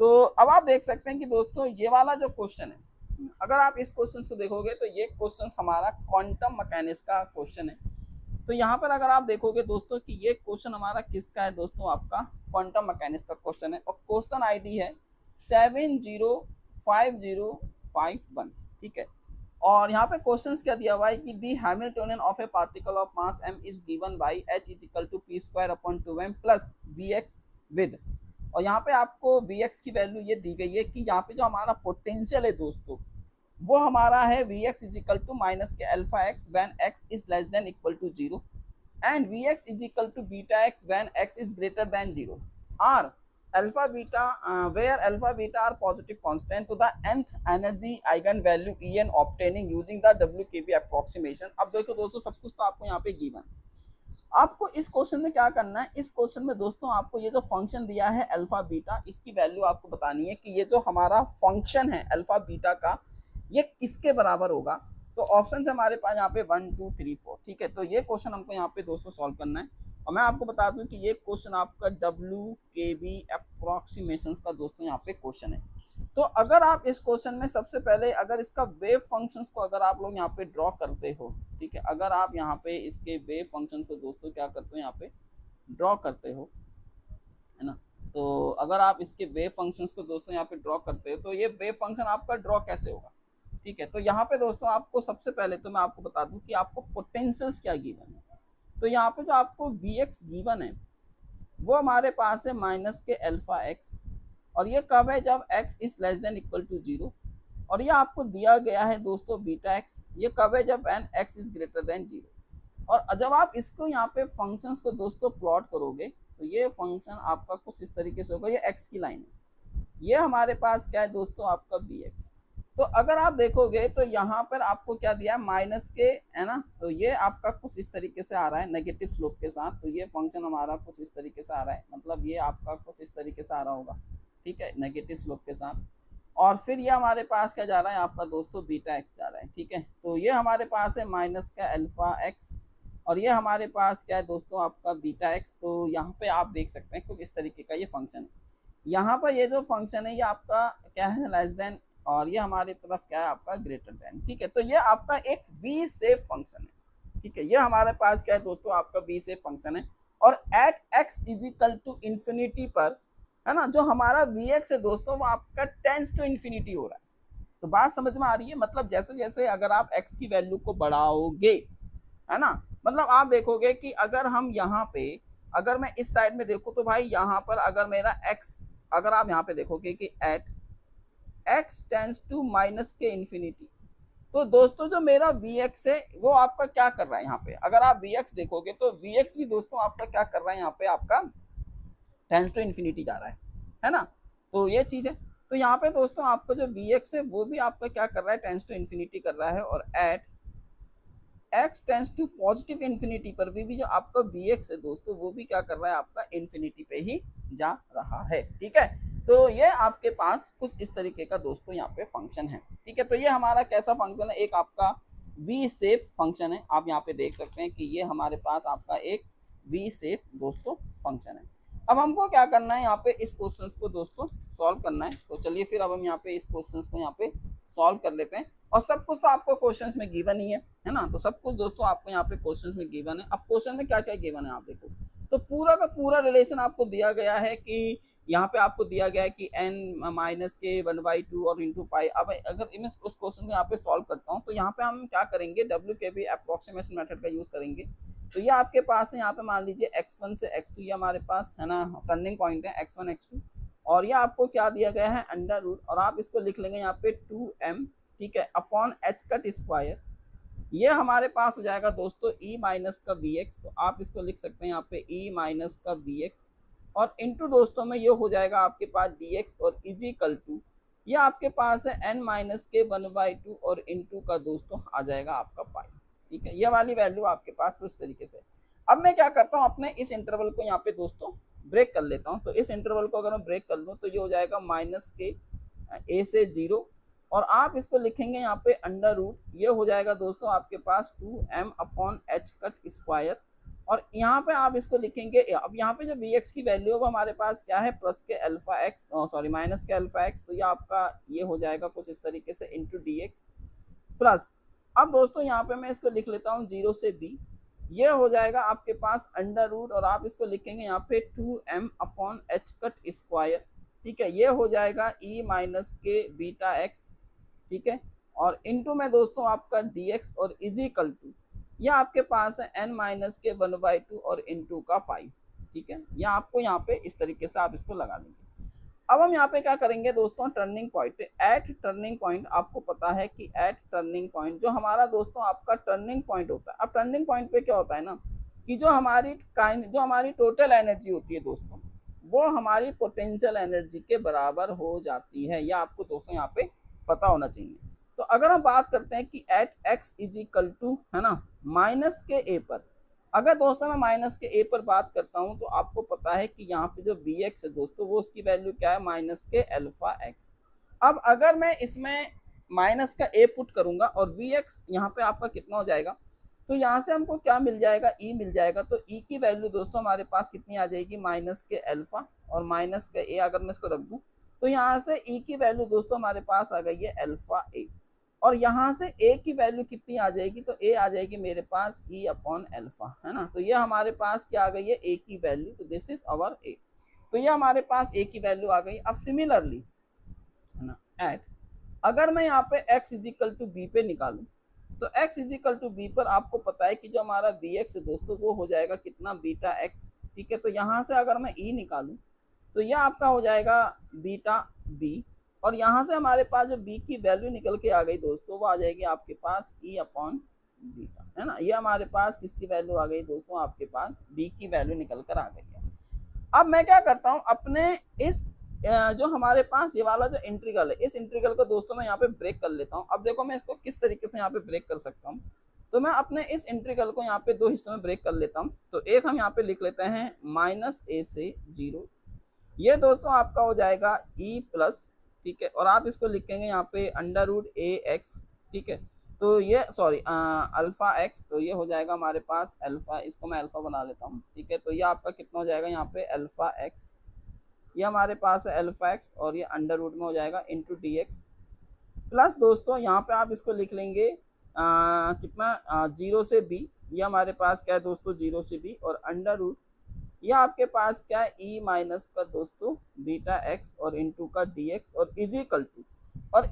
तो अब आप देख सकते हैं कि दोस्तों ये वाला जो क्वेश्चन है, अगर आप इस क्वेश्चन को देखोगे तो ये क्वेश्चन हमारा क्वांटम मैकेनिक्स का क्वेश्चन है। तो यहाँ पर अगर आप देखोगे दोस्तों कि ये क्वेश्चन हमारा किसका है दोस्तों, आपका क्वांटम मैकेनिक्स का क्वेश्चन है और क्वेश्चन आईडी है 705051। ठीक है, और यहाँ पे क्वेश्चन क्या दिया हुआ है कि the Hamiltonian of a particle of mass m is given by h is equal to P square upon 2m plus vx with, और यहाँ पे आपको vx की वैल्यू ये दी गई है कि यहाँ पे जो हमारा पोटेंशियल है दोस्तों वो हमारा है vx is equal to minus K alpha X when x is less than equal to 0 and vx is equal to beta x when x is greater than 0 are alpha beta where alpha beta are positive constant to the nth energy eigen value En obtaining using the WKB approximation। अब देखो दोस्तों सब कुछ तो आपको यहाँ पे given, आपको इस क्वेश्चन में क्या करना है, इस क्वेश्चन में दोस्तों आपको ये जो फंक्शन दिया है अल्फा बीटा, इसकी वैल्यू आपको बतानी है कि ये जो हमारा फंक्शन है अल्फा बीटा का ये किसके बराबर होगा। तो ऑप्शन है हमारे पास यहाँ पे 1 2 3 4। ठीक है, तो ये क्वेश्चन हमको यहाँ पे दोस्तों सॉल्व करना है और मैं आपको बता दूं कि ये क्वेश्चन आपका WKB अप्रोक्सीमेशन का दोस्तों यहाँ पे क्वेश्चन है। तो अगर आप इस क्वेश्चन में सबसे पहले अगर इसका वेव फंक्शंस को अगर आप लोग यहाँ पे ड्रॉ करते हो, ठीक है, अगर आप यहाँ पे इसके वेव फंक्शंस को दोस्तों क्या करते हो यहाँ पे ड्रॉ करते हो, है ना, तो अगर आप इसके वेव फंक्शंस को दोस्तों यहाँ पे ड्रॉ करते हो तो ये वेव फंक्शन आपका ड्रॉ कैसे होगा। ठीक है, तो यहाँ पे दोस्तों आपको सबसे पहले तो मैं आपको बता दूं कि आपको पोटेंशियल्स क्या गिवन है। तो यहाँ पे जो आपको Vx गिवन है वो हमारे पास है माइनस के अल्फा एक्स, और ये कब है जब x is less than equal to 0, और ये आपको दिया गया है दोस्तों बीटा एक्स, ये कब है जब and x is greater than 0। और जब आप इसको यहाँ पे फंक्शंस को दोस्तों प्लॉट करोगे तो ये फंक्शन आपका कुछ इस तरीके से होगा, ये x की लाइन है, ये हमारे पास क्या है दोस्तों आपका Vx। तो अगर आप देखोगे तो यहाँ पर आपको क्या दिया है माइनस के, है ना, तो ये आपका कुछ इस तरीके से आ रहा है नेगेटिव स्लोप के साथ, तो ये फंक्शन हमारा कुछ इस तरीके से आ रहा है, मतलब ये आपका कुछ इस तरीके से आ रहा होगा। ठीक है, नेगेटिव स्लोप के साथ, और फिर ये हमारे पास क्या जा रहा है आपका दोस्तों बीटा एक्स जा रहा है। ठीक है, तो ये हमारे पास है माइनस का अल्फा एक्स और ये हमारे पास क्या है दोस्तों आपका बीटा एक्स। तो यहाँ पे आप देख सकते हैं कुछ इस तरीके का ये फंक्शन है, यहाँ पर ये जो फंक्शन है ये आपका क्या है लेस देन, और ये हमारी तरफ क्या है आपका ग्रेटर देन। ठीक है, तो ये आपका एक वी शेप फंक्शन है। ठीक है, ये हमारे पास क्या है दोस्तों आपका वी शेप फंक्शन है, और at x is equal to infinity पर, है ना, जो हमारा वी एक्स है दोस्तों वो आपका टेंस टू इन्फिनिटी हो रहा है। तो बात समझ में आ रही है, मतलब जैसे जैसे अगर आप एक्स की वैल्यू को बढ़ाओगे, है ना, मतलब आप देखोगे कि अगर हम यहाँ पे अगर मैं इस साइड में देखूँ तो भाई यहाँ पर अगर मेरा एक्स, अगर आप यहाँ पे देखोगे कि at x tends to minus के इन्फिनिटी, तो दोस्तों जो मेरा Vx है वो आपका क्या कर रहा है यहाँ पे, अगर आप Vx देखोगे तो Vx भी दोस्तों आपका क्या कर रहा है यहाँ पे आपका टेंस टू इन्फिनिटी जा रहा है ना, तो ये चीज है। तो यहाँ पे दोस्तों आपका जो Vx है वो भी आपका क्या कर रहा है टेंस टू इन्फिनिटी कर रहा है, और at x tends to positive infinity पर भी जो आपका Vx है दोस्तों वो भी क्या कर रहा है आपका इन्फिनिटी पे ही जा रहा है। ठीक है, तो ये आपके पास कुछ इस तरीके का दोस्तों यहाँ पे फंक्शन है। ठीक है, तो ये हमारा कैसा फंक्शन है, एक आपका वी शेप फंक्शन है, आप यहाँ पे देख सकते हैं कि ये हमारे पास आपका एक वी शेप दोस्तों फंक्शन है। अब हमको क्या करना है यहाँ पे इस क्वेश्चन को दोस्तों सॉल्व करना है, तो चलिए फिर अब हम यहाँ पे इस क्वेश्चन को यहाँ पे सॉल्व कर लेते हैं। और सब कुछ तो आपको क्वेश्चंस में गिवन ही है ना, तो सब कुछ दोस्तों आपको यहाँ पे क्वेश्चंस में गिवन है। अब क्वेश्चन में क्या क्या गिवन है आप देखो, तो पूरा का पूरा रिलेशन आपको दिया गया है कि यहाँ पे आपको दिया गया है कि n माइनस के 1/2 और इंटू पाई। अब अगर मैं उस क्वेश्चन को यहाँ पे सॉल्व करता हूँ तो यहाँ पे हम क्या करेंगे WKB अप्रोक्सीमेशन मेथड का यूज करेंगे। तो ये आपके पास है यहाँ पे मान लीजिए x1 से x2 ये हमारे पास है ना टर्निंग पॉइंट है x1 x2, और ये आपको क्या दिया गया है अंडर रूट, और आप इसको लिख लेंगे यहाँ पे 2m, ठीक है, अपॉन h कट स्क्वायर, ये हमारे पास हो जाएगा दोस्तों e माइनस का Vx, तो आप इसको लिख सकते हैं यहाँ पे e माइनस का Vx, और इनटू दोस्तों में ये हो जाएगा आपके पास dx, और इजिकल टू ये आपके पास है n माइनस के 1/2 और इनटू का दोस्तों आ जाएगा आपका पाई। ठीक है, ये वाली वैल्यू आपके पास उस तरीके से। अब मैं क्या करता हूँ अपने इस इंटरवल को यहाँ पे दोस्तों ब्रेक कर लेता हूँ, तो इस इंटरवल को अगर मैं ब्रेक कर लूँ तो ये हो जाएगा माइनस के a से 0, और आप इसको लिखेंगे यहाँ पे अंडर रूट, ये हो जाएगा दोस्तों आपके पास 2m upon h cut square, और यहाँ पे आप इसको लिखेंगे, अब यहाँ पे जो वी एक्स की वैल्यू है वो हमारे पास क्या है, प्लस के alpha x, sorry minus K alpha x, तो ये आपका ये हो जाएगा कुछ इस तरीके से इंटू डी एक्स प्लस, अब दोस्तों यहाँ पे मैं इसको लिख लेता हूँ 0 से b, ये हो जाएगा आपके पास अंडर रूट, और आप इसको लिखेंगे यहाँ पे 2m upon H cut square, ठीक है, ये हो जाएगा e माइनस के बीटा एक्स, ठीक है, और इनटू में दोस्तों आपका dx और इजिकल टू यह आपके पास है n माइनस के 1/2 और इनटू का पाई, ठीक है, या आपको यहाँ पे इस तरीके से आप इसको लगा लेंगे। अब हम यहाँ पे क्या करेंगे दोस्तों, turning point, at turning point, आपको पता है कि एट टर्निंग पॉइंट जो हमारा दोस्तों आपका टर्निंग पॉइंट होता है, अब टर्निंग पॉइंट पे क्या होता है ना कि जो हमारी टोटल एनर्जी होती है दोस्तों, वो हमारी पोटेंशियल एनर्जी के बराबर हो जाती है, यह आपको दोस्तों यहाँ पे पता होना चाहिए। तो अगर हम बात करते हैं कि at x is equal to है ना माइनस के ए पर, अगर दोस्तों मैं माइनस के ए पर बात करता हूं तो आपको पता है कि यहाँ पे जो वी एक्स है दोस्तों वो उसकी वैल्यू क्या है, माइनस के अल्फा एक्स। अब अगर मैं इसमें माइनस का ए पुट करूंगा और वी एक्स यहाँ पे आपका कितना हो जाएगा, तो यहाँ से हमको क्या मिल जाएगा, ई मिल जाएगा, तो ई की वैल्यू दोस्तों हमारे पास कितनी आ जाएगी, माइनस के अल्फा और माइनस का ए, अगर मैं इसको रख दूं तो यहाँ से ई की वैल्यू दोस्तों हमारे पास आ गई है अल्फा ए, और यहाँ से ए की वैल्यू कितनी आ जाएगी, तो ए आ जाएगी मेरे पास ई अपॉन अल्फा, है ना, तो ये हमारे पास क्या आ गई है, ए की वैल्यू, तो दिस इज अवर ए, तो ये हमारे पास ए की वैल्यू आ गई। अब सिमिलरली है ना एट, अगर मैं यहाँ पे x is equal to b पे निकालूं तो x is equal to b पर आपको पता है कि जो हमारा वी एक्स है दोस्तों वो हो जाएगा कितना, बीटा एक्स, ठीक है, तो यहाँ से अगर मैं ई निकालूं तो यह आपका हो जाएगा बीटा बी, और यहाँ से हमारे पास जो b की वैल्यू निकल के आ गई दोस्तों वो आ जाएगी आपके पास e अपॉन बीटा, है ना, ये हमारे पास किसकी वैल्यू आ गई दोस्तों, आपके पास b की वैल्यू निकल कर आ गई है। अब मैं क्या करता हूँ, अपने इस जो हमारे पास ये वाला जो इंटीग्रल है, इस इंटीग्रल को दोस्तों मैं यहाँ पे ब्रेक कर लेता हूँ। अब देखो मैं इसको किस तरीके से यहाँ पे ब्रेक कर सकता हूँ, तो मैं अपने इस इंटीग्रल को यहाँ पे दो हिस्सों में ब्रेक कर लेता हूँ। तो एक हम यहाँ पे लिख लेते हैं माइनस ए से 0, ये दोस्तों आपका हो जाएगा e प्लस, ठीक है, और आप इसको लिखेंगे यहाँ पे अंडर रूट ए एक्स, ठीक है, तो ये सॉरी अल्फा एक्स, तो ये हो जाएगा हमारे पास अल्फा, इसको मैं अल्फा बना लेता हूँ, ठीक है, तो ये आपका कितना हो जाएगा यहाँ पे अल्फा एक्स, ये हमारे पास है अल्फा एक्स, और ये अंडर रूट में हो जाएगा इंटू डी एक्स प्लस दोस्तों यहाँ पे आप इसको लिख लेंगे कितना 0 से b, ये हमारे पास क्या है दोस्तों 0 से b, और अंडर रूट ये आपके पास क्या है e माइनस का दोस्तों बीटा एक्स और इनटू का dx और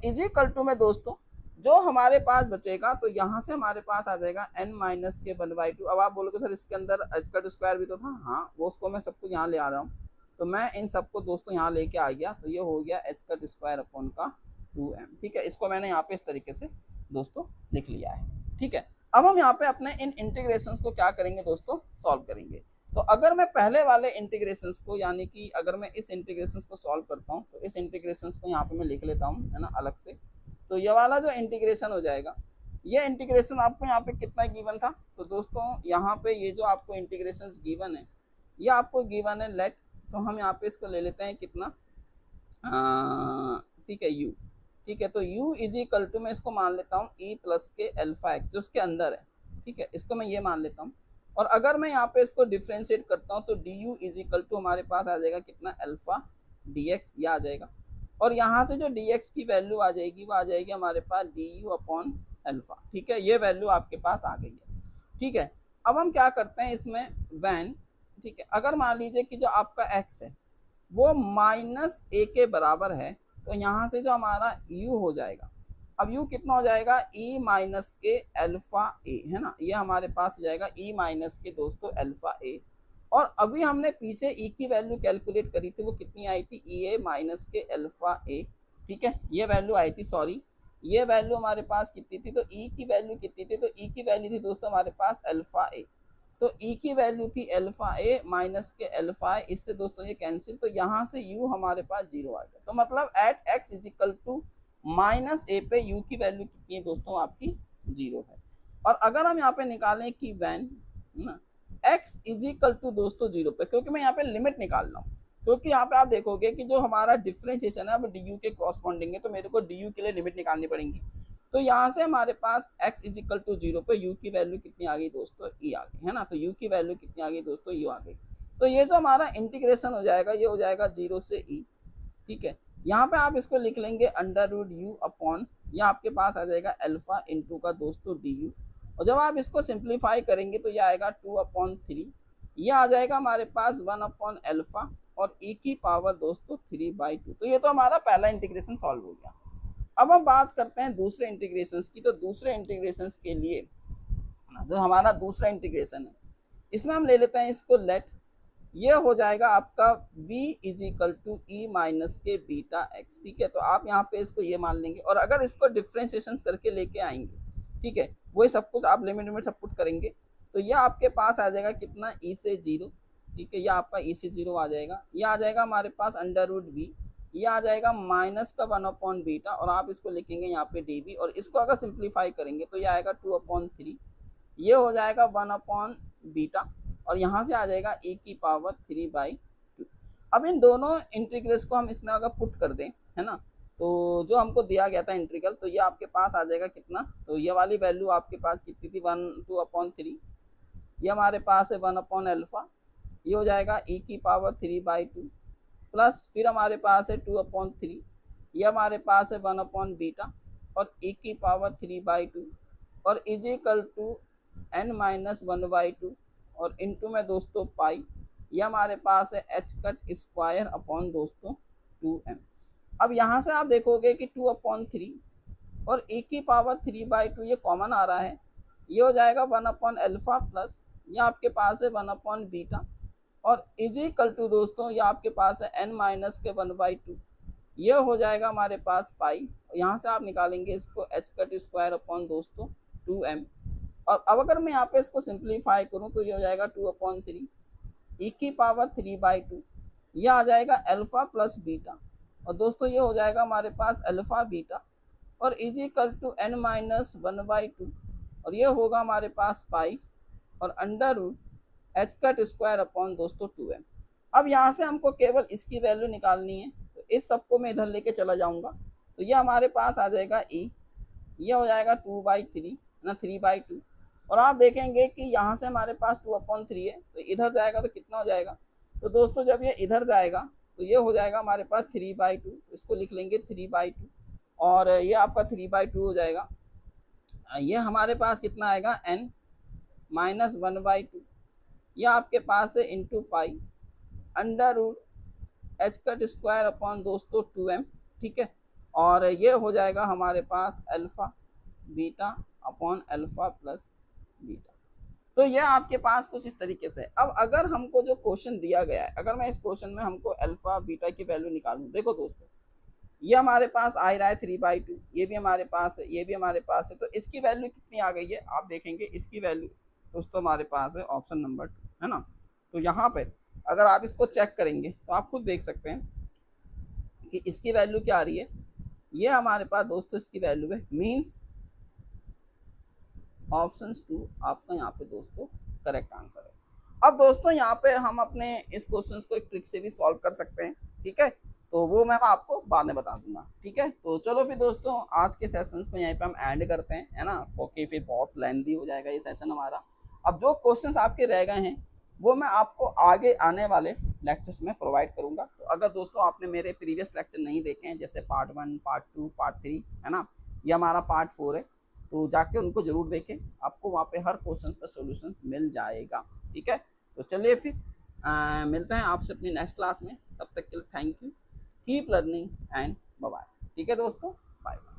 इजिकल टू में दोस्तों जो हमारे पास बचेगा, तो यहाँ से हमारे पास आ जाएगा n माइनस के 1/2। अब आप बोलोगे सर इसके अंदर इसका स्क्वायर भी तो था, हाँ वो उसको मैं सबको यहाँ ले आ रहा हूँ, तो मैं इन सबको दोस्तों यहाँ लेके आ गया, तो ये हो गया h का स्क्वायर अपॉन का 2m, ठीक है, इसको मैंने यहाँ पे इस तरीके से दोस्तों लिख लिया है, ठीक है। अब हम यहाँ पे अपने इन इंटीग्रेशंस को क्या करेंगे दोस्तों, सॉल्व करेंगे। तो अगर मैं पहले वाले इंटीग्रेशंस को, यानी कि अगर मैं इस इंटीग्रेशंस को सॉल्व करता हूँ तो इस इंटीग्रेशंस को यहाँ पे मैं लिख लेता हूँ, है ना, अलग से। तो ये वाला जो इंटीग्रेशन हो जाएगा, ये इंटीग्रेशन आपको यहाँ पे कितना गिवन था, तो दोस्तों यहाँ पे ये जो आपको इंटीग्रेशंस गिवन है, ये आपको गिवन है लेट, तो हम यहाँ पे इसको ले लेते हैं कितना, ठीक है u, ठीक है, तो u इज इक्वल टू मैं इसको मान लेता हूँ e प्लस के अल्फा एक्स जो उसके अंदर है, ठीक है, इसको मैं ये मान लेता हूँ। और अगर मैं यहाँ पे इसको डिफ्रेंशिएट करता हूँ तो du इज इक्वल टू हमारे पास आ जाएगा कितना, अल्फा dx, ये आ जाएगा, और यहाँ से जो dx की वैल्यू आ जाएगी वो आ जाएगी हमारे पास du अपॉन अल्फा, ठीक है, ये वैल्यू आपके पास आ गई है, ठीक है। अब हम क्या करते हैं इसमें वैन, ठीक है, अगर मान लीजिए कि जो आपका x है वो माइनस ए के बराबर है, तो यहाँ से जो हमारा u हो जाएगा, अब u कितना हो जाएगा, e माइनस के अल्फा ए, है ना, ये हमारे पास हो जाएगा e माइनस के दोस्तों अल्फा ए, और अभी हमने पीछे e की वैल्यू कैलकुलेट करी थी, वो कितनी आई थी, ई ए माइनस के अल्फा ए, ठीक है, ये वैल्यू आई थी, सॉरी ये वैल्यू हमारे पास कितनी थी, तो e की वैल्यू कितनी थी, तो e की वैल्यू थी दोस्तों हमारे पास अल्फा ए, तो e की वैल्यू थी अल्फा ए माइनस के अल्फा ए, इससे दोस्तों ये कैंसिल, तो यहाँ से u हमारे पास 0 आ गया, तो मतलब at x is equal to minus A पे u की वैल्यू कितनी है दोस्तों, आपकी 0 है। और अगर हम यहाँ पे निकालें कि वैन ना x इज इक्वल टू दोस्तों 0 पे, क्योंकि मैं यहाँ पे लिमिट निकाल रहा हूँ, क्योंकि यहाँ पे आप देखोगे कि जो हमारा डिफरेंशिएशन है अब du के कॉरस्पॉन्डिंग है, तो मेरे को du के लिए लिमिट निकालनी पड़ेगी। तो यहाँ से हमारे पास x इज इक्वल टू 0 पे u की वैल्यू कितनी आ गई दोस्तों, e आ गई है ना। तो u की वैल्यू कितनी आ गई दोस्तों, u आ गई। तो ये जो हमारा इंटीग्रेशन हो जाएगा ये हो जाएगा 0 से e, ठीक है। यहाँ पे आप इसको लिख लेंगे अंडर रूट यू अपॉन, ये आपके पास आ जाएगा अल्फा इंटू का दोस्तों डी यू, और जब आप इसको सिंप्लीफाई करेंगे तो ये आएगा 2/3, ये आ जाएगा हमारे पास 1/अल्फा और e की पावर दोस्तों 3/2। तो ये तो हमारा पहला इंटीग्रेशन सॉल्व हो गया। अब हम बात करते हैं दूसरे इंटीग्रेशन की। तो दूसरे इंटीग्रेशन के लिए जो हमारा दूसरा इंटीग्रेशन है इसमें हम ले लेते हैं इसको लेट, ये हो जाएगा आपका v is equal to e minus के बीटा एक्स, ठीक है। तो आप यहाँ पे इसको ये मान लेंगे, और अगर इसको डिफ्रेंशिएशन करके लेके आएंगे, ठीक है, वही सब कुछ आप लिमिट लिमिट सब पुट करेंगे, तो ये आपके पास आ जाएगा कितना, e से 0, ठीक है, ये आपका e से 0 आ जाएगा। ये आ जाएगा हमारे पास अंडर रूट वी, ये आ जाएगा माइनस का 1 बीटा, और आप इसको लिखेंगे यहाँ पे डी बी, और इसको अगर सिंप्लीफाई करेंगे तो ये आएगा 2/3, ये हो जाएगा 1 बीटा, और यहाँ से आ जाएगा e की पावर 3/2। अब इन दोनों इंटीग्रल्स को हम इसमें अगर पुट कर दें, है ना, तो जो हमको दिया गया था इंटीग्रल, तो ये आपके पास आ जाएगा कितना, तो ये वाली वैल्यू आपके पास कितनी थी 2/3, ये हमारे पास है 1/अल्फा, ये हो जाएगा e की पावर 3/2 प्लस फिर हमारे पास है 2/3, ये हमारे पास है 1 बीटा और e की पावर 3/2 और इज इक्वल टू n-1/2 और इनटू में दोस्तों पाई, ये हमारे पास है h कट स्क्वायर अपॉन दोस्तों 2m। अब यहाँ से आप देखोगे कि 2/3 और e की पावर 3/2 ये कॉमन आ रहा है, ये हो जाएगा 1/अल्फा प्लस ये आपके पास है 1 बीटा और इज इक्वल टू दोस्तों ये आपके पास है n-1/2, ये हो जाएगा हमारे पास पाई, यहाँ से आप निकालेंगे इसको h कट स्क्वायर अपॉन दोस्तों 2m। और अब अगर मैं यहाँ पे इसको सिंप्लीफाई करूँ तो ये हो जाएगा 2/3 e की पावर 3/2, ये आ जाएगा अल्फा प्लस बीटा, और दोस्तों ये हो जाएगा हमारे पास अल्फा बीटा और इज इक्वल टू n-1/2 और ये होगा हमारे पास पाई और under root h cut square upon दोस्तों 2m। अब यहाँ से हमको केवल इसकी वैल्यू निकालनी है, तो इस सबको मैं इधर लेके चला जाऊँगा, तो ये हमारे पास आ जाएगा e, ये हो जाएगा 2/3 ना 3/2, और आप देखेंगे कि यहाँ से हमारे पास 2/3 है, तो इधर जाएगा तो कितना हो जाएगा, तो दोस्तों जब ये इधर जाएगा तो ये हो जाएगा हमारे पास 3/2, इसको लिख लेंगे 3/2 और ये आपका 3/2 हो जाएगा, ये हमारे पास कितना आएगा n-1/2, ये आपके पास है into pi under root h cut square upon दोस्तों 2m, ठीक है, और ये हो जाएगा हमारे पास alpha beta upon alpha plus beta. तो ये आपके पास कुछ इस तरीके से। अब अगर हमको जो क्वेश्चन दिया गया है, अगर मैं इस क्वेश्चन में हमको अल्फा बीटा की वैल्यू निकालूं, देखो दोस्तों ये हमारे पास आ रहा है 3/2, ये भी हमारे पास है, ये भी हमारे पास है, तो इसकी वैल्यू कितनी आ गई है आप देखेंगे, इसकी वैल्यू दोस्तों हमारे पास है ऑप्शन नंबर 2, है ना। तो यहाँ पे अगर आप इसको चेक करेंगे तो आप खुद देख सकते हैं कि इसकी वैल्यू क्या आ रही है, ये हमारे पास दोस्तों इसकी वैल्यू है, मीन्स ऑप्शन 2 आपका यहाँ पे दोस्तों करेक्ट आंसर है। अब दोस्तों यहाँ पे हम अपने इस क्वेश्चन को एक ट्रिक से भी सॉल्व कर सकते हैं, ठीक है, तो वो मैं आपको बाद में बता दूंगा, ठीक है। तो चलो फिर दोस्तों आज के सेशंस को यहीं पे हम एंड करते हैं, है ना, क्योंकि फिर बहुत लेंथी हो जाएगा ये सेशन हमारा। अब जो क्वेश्चंस आपके रह गए हैं वो मैं आपको आगे आने वाले लेक्चर्स में प्रोवाइड करूंगा। तो अगर दोस्तों आपने मेरे प्रीवियस लेक्चर नहीं देखे हैं, जैसे पार्ट 1, पार्ट 2, पार्ट 3, है ना, ये हमारा पार्ट 4 है, तो जाके उनको जरूर देखें, आपको वहाँ पे हर क्वेश्चन का सोल्यूशन मिल जाएगा, ठीक है। तो चलिए फिर मिलते हैं आपसे अपनी नेक्स्ट क्लास में, तब तक के लिए thank you, keep learning and bye bye, ठीक है दोस्तों, बाय बाय।